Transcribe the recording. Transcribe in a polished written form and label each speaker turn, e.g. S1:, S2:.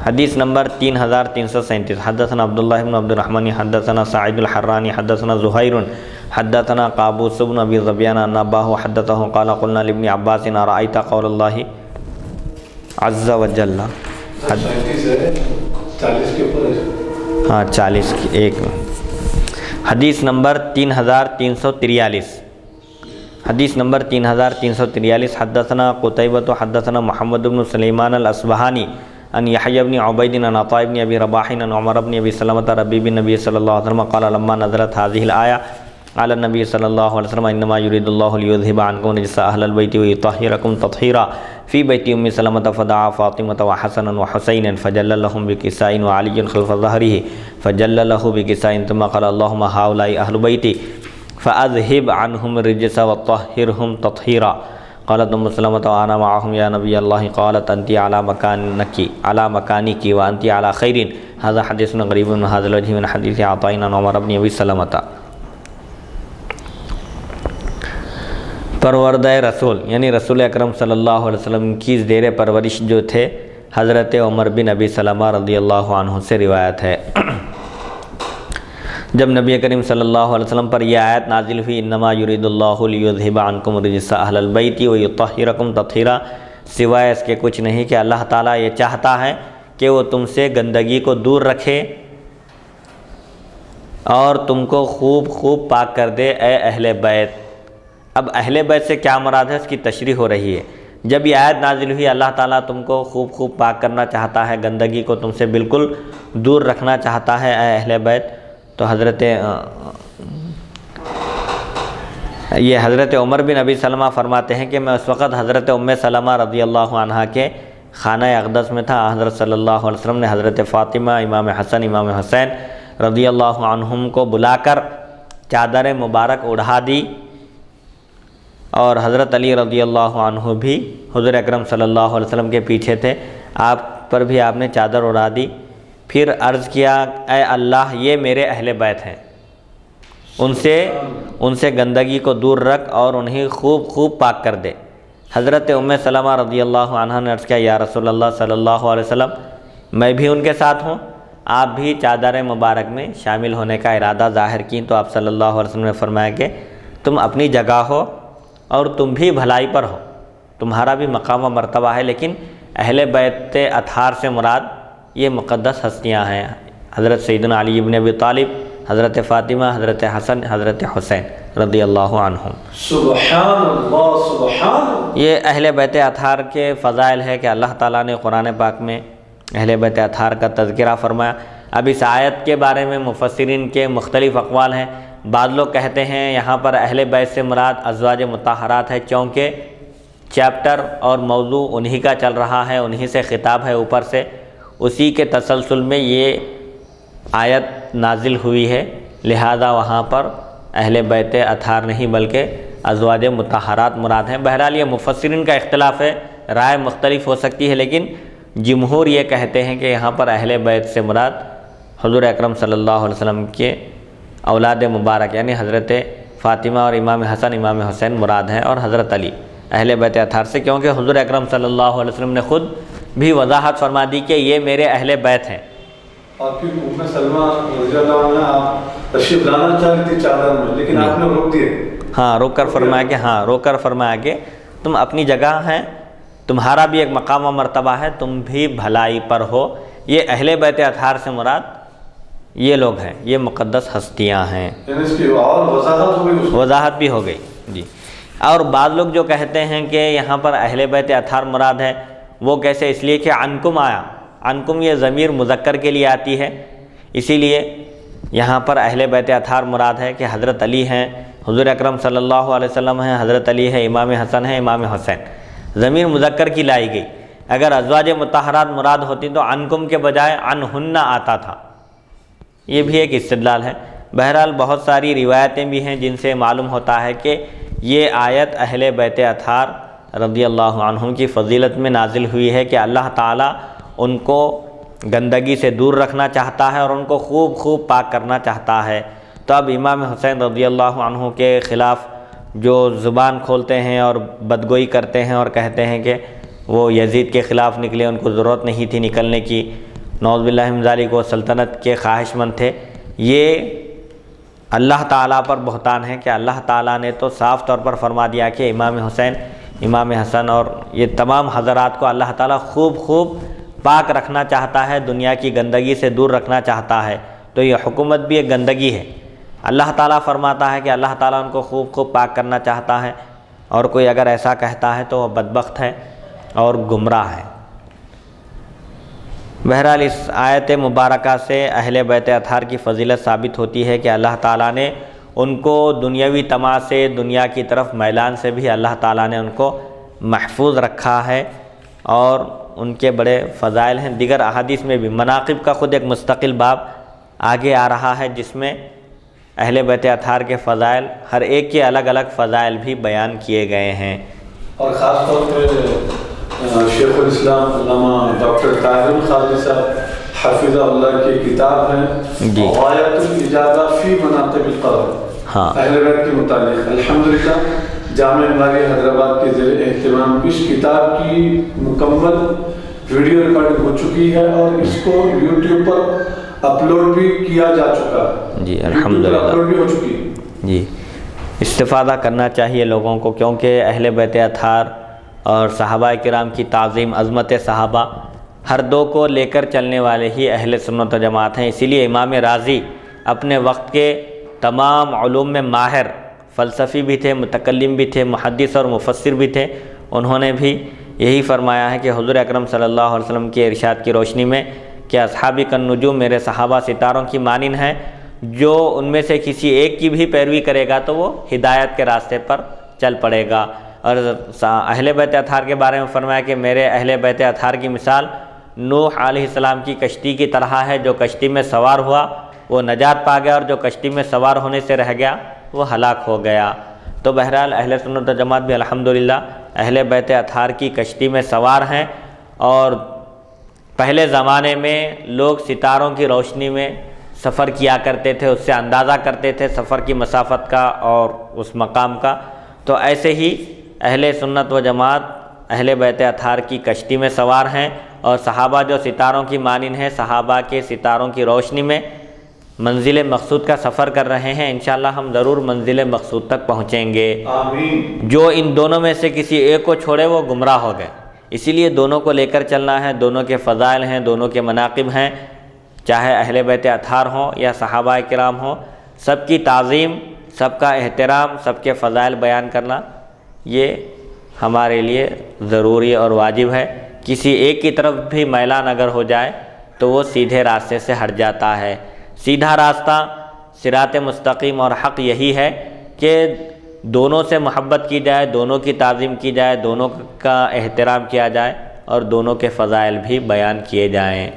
S1: حدیث نمبر 3337 حدثنا عبداللہ بن عبد الرحمن حدثنا سعید الحرانی حدثنا زہیر حدثنا قابوس بن ابی ظبیان ان اباہ حدثہ قال قلنا لابن عباس ارأیت قول اللہ عز وجل.
S2: 40 کے اوپر
S1: ہاں 40 کی ایک. حدیث نمبر 3343 حدیث نمبر 3343 حدثنا قتیبہ حدثنا محمد بن سلیمان الاصبہانی ان یحیی بن عبید ان عطاء بن ابی رباح ان عمر بن ابی سلمۃ ربیب النبی صلی اللہ علیہ وسلم قال لما نزلت هذه الآیہ قال النبی صلی اللہ علیہ وسلم انما یرید اللہ لیذهب عنکم رجس اہل البیت ویطہرکم تطہیرا فی بیت ام سلمۃ فدعا فاطمۃ وحسنا وحسینا فجل لهم بکساء وعلی خلف ظہره فجل له بکساء ثم قال اللهم هؤلاء اہل بیتی فاذهب عنهم الرجس وطہرهم تطہیرا. قالت ام سلمۃ وانا معهم یا نبی اللہ قالت انت علی مکانک وانت علی خیر. هذا حدیث غریب من هذا الوجه من حدیث عطاء عن عمر بن ابی سلمۃ. پروردہ رسول یعنی رسول اکرم صلی اللہ علیہ وسلم کی زیر پرورش جو تھے حضرت عمر بن ابی سلمہ رضی اللہ عنہ سے روایت ہے. جب نبی کریم صلی اللہ علیہ وسلم پر یہ آیت نازل ہوئی انما یرید اللہ لیذھب عنکم الرجس اہل البیت ویطہرکم تطہیرا، سوائے اس کے کچھ نہیں کہ اللہ تعالیٰ یہ چاہتا ہے کہ وہ تم سے گندگی کو دور رکھے اور تم کو خوب خوب پاک کر دے اے اہل بیت. اب اہل بیت سے کیا مراد ہے اس کی تشریح ہو رہی ہے. جب یہ آیت نازل ہوئی اللہ تعالیٰ تم کو خوب خوب پاک کرنا چاہتا ہے، گندگی کو تم سے بالکل دور رکھنا چاہتا ہے اے اہل بیت. تو حضرت عمر بن ابی سلمہ فرماتے ہیں کہ میں اس وقت حضرت ام سلمہ رضی اللہ عنہا کے خانہ اقدس میں تھا. حضرت صلی اللہ علیہ وسلم نے حضرت فاطمہ، امام حسن، امام حسین رضی اللہ عنہم کو بلا کر چادر مبارک اڑھا دی اور حضرت علی رضی اللہ عنہ بھی حضور اکرم صلی اللہ علیہ وسلم کے پیچھے تھے، آپ پر بھی آپ نے چادر اڑا دی. پھر عرض کیا اے اللہ یہ میرے اہل بیت ہیں، ان سے گندگی کو دور رکھ اور انہیں خوب خوب پاک کر دے. حضرت ام سلمہ رضی اللہ عنہ نے عرض کیا یا رسول اللہ صلی اللہ علیہ وسلم میں بھی ان کے ساتھ ہوں، آپ بھی چادر مبارک میں شامل ہونے کا ارادہ ظاہر کی. تو آپ صلی اللہ علیہ وسلم نے فرمایا کہ تم اپنی جگہ ہو اور تم بھی بھلائی پر ہو، تمہارا بھی مقام و مرتبہ ہے، لیکن اہل بیت اطہار سے مراد یہ مقدس ہستیاں ہیں، حضرت سیدنا علی ابن ابی طالب، حضرت فاطمہ، حضرت حسن، حضرت حسین رضی اللہ عنہم.
S2: سبحان اللہ سبحان اللہ.
S1: یہ اہل بیت اطہار کے فضائل ہے کہ اللہ تعالیٰ نے قرآن پاک میں اہل بیت اطہار کا تذکرہ فرمایا. اب اس آیت کے بارے میں مفسرین کے مختلف اقوال ہیں. بعض لوگ کہتے ہیں یہاں پر اہل بیت سے مراد ازواج مطہرات ہے، چونکہ چیپٹر اور موضوع انہی کا چل رہا ہے، انہی سے خطاب ہے اوپر سے، اسی کے تسلسل میں یہ آیت نازل ہوئی ہے، لہذا وہاں پر اہل بیت اطہار نہیں بلکہ ازواج مطہرات مراد ہیں. بہرحال یہ مفسرین کا اختلاف ہے، رائے مختلف ہو سکتی ہے، لیکن جمہور یہ کہتے ہیں کہ یہاں پر اہل بیت سے مراد حضور اکرم صلی اللہ علیہ وسلم کے اولاد مبارک یعنی حضرت فاطمہ اور امام حسن، امام حسین مراد ہیں، اور حضرت علی اہل بیت اطہار سے، کیونکہ حضور اکرم صلی اللہ علیہ وسلم نے خود بھی وضاحت فرما دی کہ یہ میرے اہل بیت ہیں.
S2: اور پھر ام سلمہ رضی اللہ عنہ آپ تشریف لانا چاہتی تھی چادر میں، لیکن آپ نے روک دیے.
S1: ہاں روک کر فرمایا کہ تم اپنی جگہ ہیں، تمہارا بھی ایک مقام و مرتبہ ہے، تم بھی بھلائی پر ہو. یہ اہل بیت اطہار سے مراد یہ لوگ ہیں، یہ مقدس ہستیاں ہیں.
S2: یعنی اس کی اور
S1: وضاحت بھی ہو گئی جی. اور بعض لوگ جو کہتے ہیں کہ یہاں پر اہل بیت اطہار مراد ہے، وہ کیسے؟ اس لیے کہ عنکم آیا، عنکم یہ ضمیر مذکر کے لیے آتی ہے، اسی لیے یہاں پر اہل بیت اطہار مراد ہے کہ حضرت علی ہیں، حضور اکرم صلی اللہ علیہ وسلم ہیں، حضرت علی ہے، امام حسن ہے، امام حسین. ضمیر مذکر کی لائی گئی. اگر ازواج مطہرات مراد ہوتی تو عنکم کے بجائے عنہن آتا تھا. یہ بھی ایک استدلال ہے. بہرحال بہت ساری روایتیں بھی ہیں جن سے معلوم ہوتا ہے کہ یہ آیت اہل بیت اطہار رضی اللہ عنہم کی فضیلت میں نازل ہوئی ہے کہ اللہ تعالیٰ ان کو گندگی سے دور رکھنا چاہتا ہے اور ان کو خوب خوب پاک کرنا چاہتا ہے. تو اب امام حسین رضی اللہ عنہ کے خلاف جو زبان کھولتے ہیں اور بدگوئی کرتے ہیں اور کہتے ہیں کہ وہ یزید کے خلاف نکلے، ان کو ضرورت نہیں تھی نکلنے کی، نعوذ باللہ من ذالک وہ سلطنت کے خواہش مند تھے، یہ اللہ تعالیٰ پر بہتان ہے کہ اللہ تعالیٰ نے تو صاف طور پر فرما دیا کہ امام حسین، امام حسن اور یہ تمام حضرات کو اللہ تعالیٰ خوب پاک رکھنا چاہتا ہے، دنیا کی گندگی سے دور رکھنا چاہتا ہے، تو یہ حکومت بھی ایک گندگی ہے۔ اللہ تعالیٰ فرماتا ہے کہ اللہ تعالیٰ ان کو خوب پاک کرنا چاہتا ہے، اور کوئی اگر ایسا کہتا ہے تو وہ بدبخت ہے اور گمراہ ہے۔ بہرحال اس آیت مبارکہ سے اہل بیت اطہار کی فضیلت ثابت ہوتی ہے کہ اللہ تعالیٰ نے ان کو دنیاوی طمع سے، دنیا کی طرف میلان سے بھی اللہ تعالیٰ نے ان کو محفوظ رکھا ہے، اور ان کے بڑے فضائل ہیں۔ دیگر احادیث میں بھی مناقب کا خود ایک مستقل باب آگے آ رہا ہے، جس میں اہل بیت اطہار کے فضائل، ہر ایک کے الگ الگ فضائل بھی بیان کیے گئے ہیں۔
S2: اور خاص طور پہ شیخ الاسلام علامہ ڈاکٹر طاہر القادری صاحب حفظہ اللہ کی کتاب ہے غایۃ الاجازہ فی مناقب القبر، اہل بیت کے متعلق، الحمدللہ جامعہ ملیہ حیدرآباد کے زیر اہتمام اس کتاب کی مکمل ویڈیو ریکارڈنگ ہو چکی ہے، اور اس کو یوٹیوب پر اپلوڈ بھی کیا جا چکا ہے۔
S1: جی الحمدللہ
S2: اپلوڈ بھی ہو چکی ہے۔
S1: جی استفادہ کرنا چاہیے لوگوں کو، کیونکہ اہل بیت اطہار اور صحابہ کرام کی تعظیم، عظمت صحابہ، ہر دو کو لے کر چلنے والے ہی اہل سنت و جماعت ہیں۔ اسی لیے امام رازی اپنے وقت کے تمام علوم میں ماہر، فلسفی بھی تھے، متکلم بھی تھے، محدث اور مفسر بھی تھے، انہوں نے بھی یہی فرمایا ہے کہ حضور اکرم صلی اللہ علیہ وسلم کے ارشاد کی روشنی میں کہ اصحابی کالنجوم، میرے صحابہ ستاروں کی مانند ہیں، جو ان میں سے کسی ایک کی بھی پیروی کرے گا تو وہ ہدایت کے راستے پر چل پڑے گا۔ اور اہل بیت اطہار کے بارے میں فرمایا کہ میرے اہل بیت اطہار کی مثال نوح علیہ السلام کی کشتی کی طرح ہے، جو کشتی میں سوار ہوا وہ نجات پا گیا، اور جو کشتی میں سوار ہونے سے رہ گیا وہ ہلاک ہو گیا۔ تو بہرحال اہل سنت و جماعت بھی الحمدللہ اہل بیت اطہار کی کشتی میں سوار ہیں، اور پہلے زمانے میں لوگ ستاروں کی روشنی میں سفر کیا کرتے تھے، اس سے اندازہ کرتے تھے سفر کی مسافت کا اور اس مقام کا۔ تو ایسے ہی اہل سنت و جماعت اہل بیت اطہار کی کشتی میں سوار ہیں، اور صحابہ جو ستاروں کی مانند ہیں، صحابہ کے ستاروں کی روشنی میں منزل مقصود کا سفر کر رہے ہیں۔ انشاءاللہ ہم ضرور منزل مقصود تک پہنچیں گے۔
S2: آمین۔
S1: جو ان دونوں میں سے کسی ایک کو چھوڑے وہ گمراہ ہو گئے، اسی لیے دونوں کو لے کر چلنا ہے، دونوں کے فضائل ہیں، دونوں کے مناقب ہیں، چاہے اہل بیت اطہار ہوں یا صحابہ کرام ہوں، سب کی تعظیم، سب کا احترام، سب کے فضائل بیان کرنا یہ ہمارے لیے ضروری اور واجب ہے۔ کسی ایک کی طرف بھی میلان اگر ہو جائے تو وہ سیدھے راستے سے ہٹ جاتا ہے۔ سیدھا راستہ، صراط مستقیم اور حق یہی ہے کہ دونوں سے محبت کی جائے، دونوں کی تعظیم کی جائے، دونوں کا احترام کیا جائے، اور دونوں کے فضائل بھی بیان کیے جائیں۔